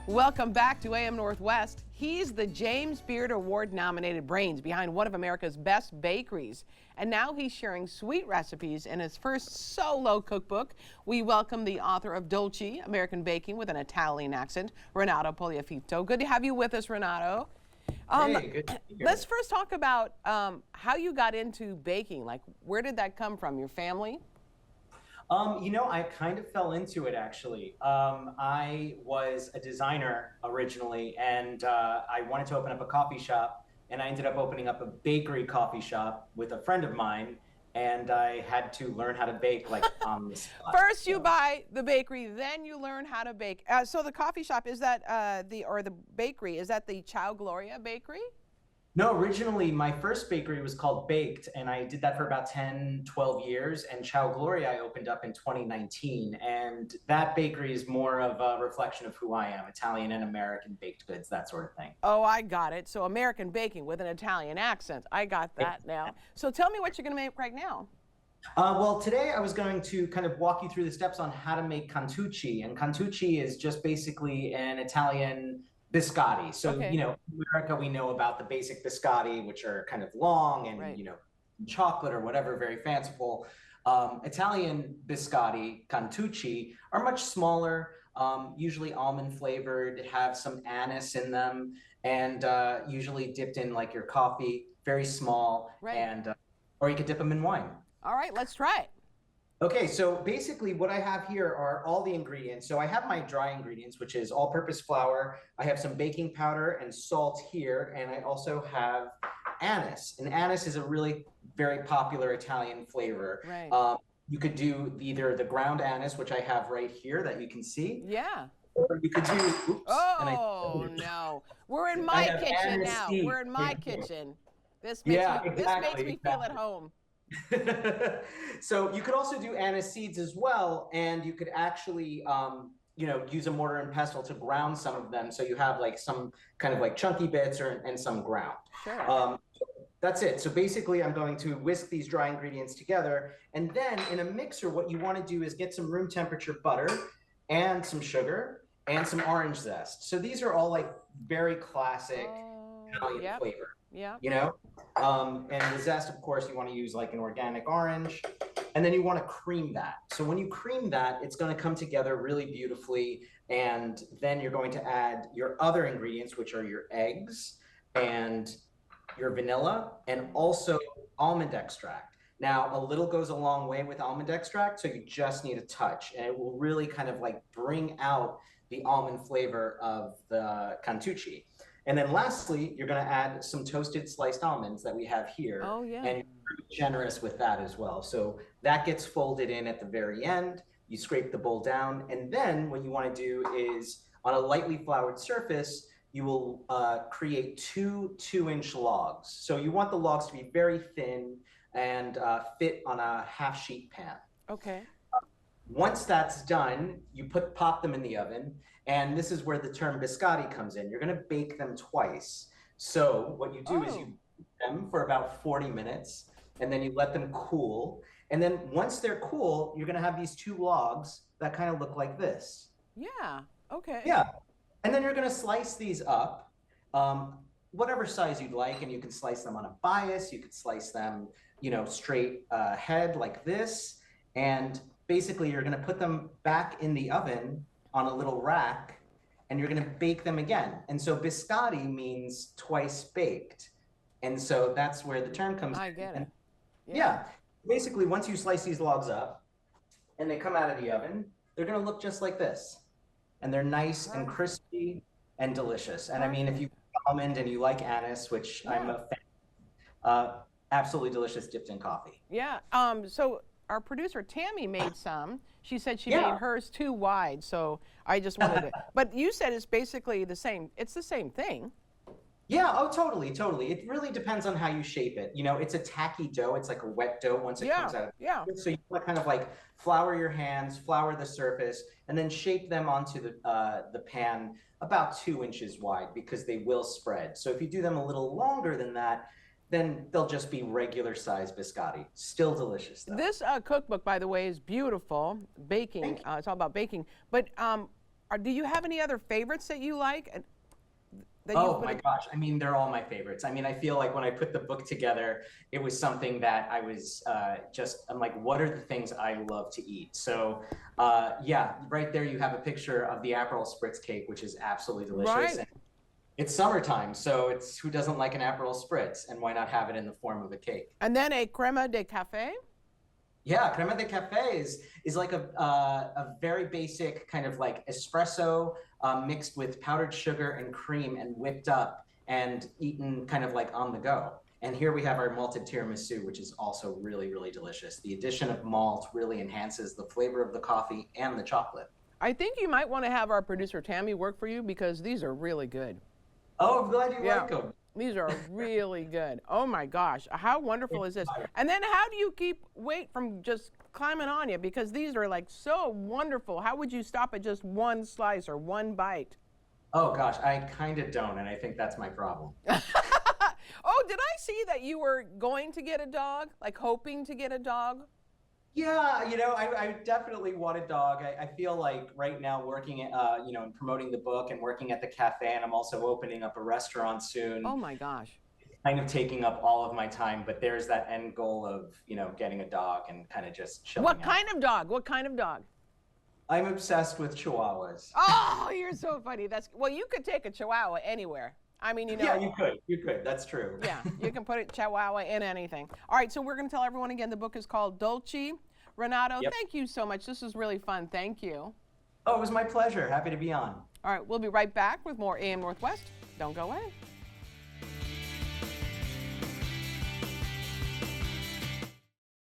Welcome back to AM Northwest. He's the James Beard Award nominated brains behind one of America's best bakeries. And now he's sharing sweet recipes in his first solo cookbook. We welcome the author of Dolci, American Baking with an Italian accent, Renato Poliafito. Good to have you with us, Renato. Hey, good to be here. Let's first talk about how you got into baking. Like, where did that come from? Your family? I kind of fell into it actually. I was a designer originally, and I wanted to open up a coffee shop, and I ended up opening up a bakery coffee shop with a friend of mine, and I had to learn how to bake like on the spot. First you buy the bakery, then you learn how to bake. So the coffee shop, is that the bakery, is that the Ciao, Gloria bakery? No, originally my first bakery was called Baked, and I did that for about 10, 12 years. And Ciao Gloria I opened up in 2019. And that bakery is more of a reflection of who I am, Italian and American baked goods, that sort of thing. Oh, I got it. So American baking with an Italian accent. I got that now. So tell me what you're going to make right now. Well, today I was going to kind of walk you through the steps on how to make Cantucci. And Cantucci is just basically an Italian biscotti. So, Okay. in America, we know about the basic biscotti, which are kind of long and, Right. chocolate or whatever, very fanciful. Italian biscotti, Cantucci, are much smaller, usually almond flavored, have some anise in them, and usually dipped in like your coffee, very small, Right. and or you could dip them in wine. All right, let's try it. Okay, so basically what I have here are all the ingredients. So I have my dry ingredients, which is all-purpose flour. I have some baking powder and salt here, and I also have anise. And anise is a really very popular Italian flavor. Right. You could do either the ground anise, which I have right here that you can see, Yeah. or you could do, oops. Oh, no. We're in my have kitchen anise now. seeds. We're in my kitchen. This Yeah, makes exactly, me feel at exactly. home. So you could also do anise seeds as well, and you could actually, use a mortar and pestle to ground some of them, so you have like some kind of like chunky bits and some ground. Sure. That's it. So basically, I'm going to whisk these dry ingredients together, and then in a mixer, what you want to do is get some room temperature butter and some sugar and some orange zest. So these are all like very classic Italian Yep. flavor. Yeah. And the zest, of course, you want to use like an organic orange, and then you want to cream that. So when you cream that, it's going to come together really beautifully, and then you're going to add your other ingredients, which are your eggs and your vanilla, and also almond extract. Now, a little goes a long way with almond extract, so you just need a touch, and it will really kind of like bring out the almond flavor of the Cantucci. And then lastly, you're going to add some toasted sliced almonds that we have here. Oh, yeah. And you're pretty generous with that as well. So that gets folded in at the very end. You scrape the bowl down. And then what you want to do is on a lightly floured surface, you will create two 2-inch logs. So you want the logs to be very thin and fit on a half sheet pan. Okay. Once that's done, you pop them in the oven, and this is where the term biscotti comes in. You're going to bake them twice. So what you do is you bake them for about 40 minutes, and then you let them cool. And then once they're cool, you're going to have these two logs that kind of look like this. Yeah. Okay. Yeah. And then you're going to slice these up, whatever size you'd like, and you can slice them on a bias. You could slice them, straight ahead like this. And basically, you're going to put them back in the oven on a little rack, and you're going to bake them again. And so biscotti means twice baked. And so that's where the term comes in. I get it. Yeah. Basically, once you slice these logs up and they come out of the oven, they're going to look just like this. And they're nice and crispy and delicious. And I mean, if you like almond and you like anise, which I'm a fan, absolutely delicious dipped in coffee. Yeah. So our producer Tammy made some. She said she Yeah. made hers too wide, so I just wanted to. But you said it's basically the same. It's the same thing. Yeah, oh, totally, totally. It really depends on how you shape it. It's a tacky dough. It's like a wet dough once it comes out of Yeah. So you want to kind of like flour your hands, flour the surface, and then shape them onto the pan about 2 inches wide because they will spread. So if you do them a little longer than that, then they'll just be regular size biscotti. Still delicious though. This cookbook, by the way, is beautiful. Baking. It's all about baking. But Do you have any other favorites that you like? That Oh my gosh. I mean, they're all my favorites. I mean, I feel like when I put the book together, it was something that I was I'm like, what are the things I love to eat? So, yeah, right there you have a picture of the Aperol Spritz cake, which is absolutely delicious. Right. And it's summertime, so it's who doesn't like an Aperol Spritz, and why not have it in the form of a cake? And then a crema de café. Yeah, crema de cafe is like a very basic kind of like espresso mixed with powdered sugar and cream and whipped up and eaten kind of like on the go. And here we have our malted tiramisu, which is also really, really delicious. The addition of malt really enhances the flavor of the coffee and the chocolate. I think you might want to have our producer Tammy work for you because these are really good. Oh, I'm glad you like them. These are really good. Oh my gosh, how wonderful is this? And then how do you keep weight from just climbing on you? Because these are like so wonderful. How would you stop at just one slice or one bite? Oh gosh, I kind of don't, and I think that's my problem. Oh, did I see that you were going to get a dog? Like hoping to get a dog? Yeah, I definitely want a dog. I feel like right now working at, and promoting the book and working at the cafe, and I'm also opening up a restaurant soon. Oh my gosh. Kind of taking up all of my time, but there's that end goal of, getting a dog and kind of just chilling What out. kind of dog? What kind of dog? I'm obsessed with Chihuahuas. Oh, you're so funny. Well, you could take a Chihuahua anywhere. I mean, Yeah, you could. You could. That's true. Yeah, you can put a Chihuahua in anything. All right, so we're going to tell everyone again, the book is called Dolci. Renato, Yep. Thank you so much. This was really fun. Thank you. Oh, it was my pleasure. Happy to be on. All right, we'll be right back with more AM Northwest. Don't go away.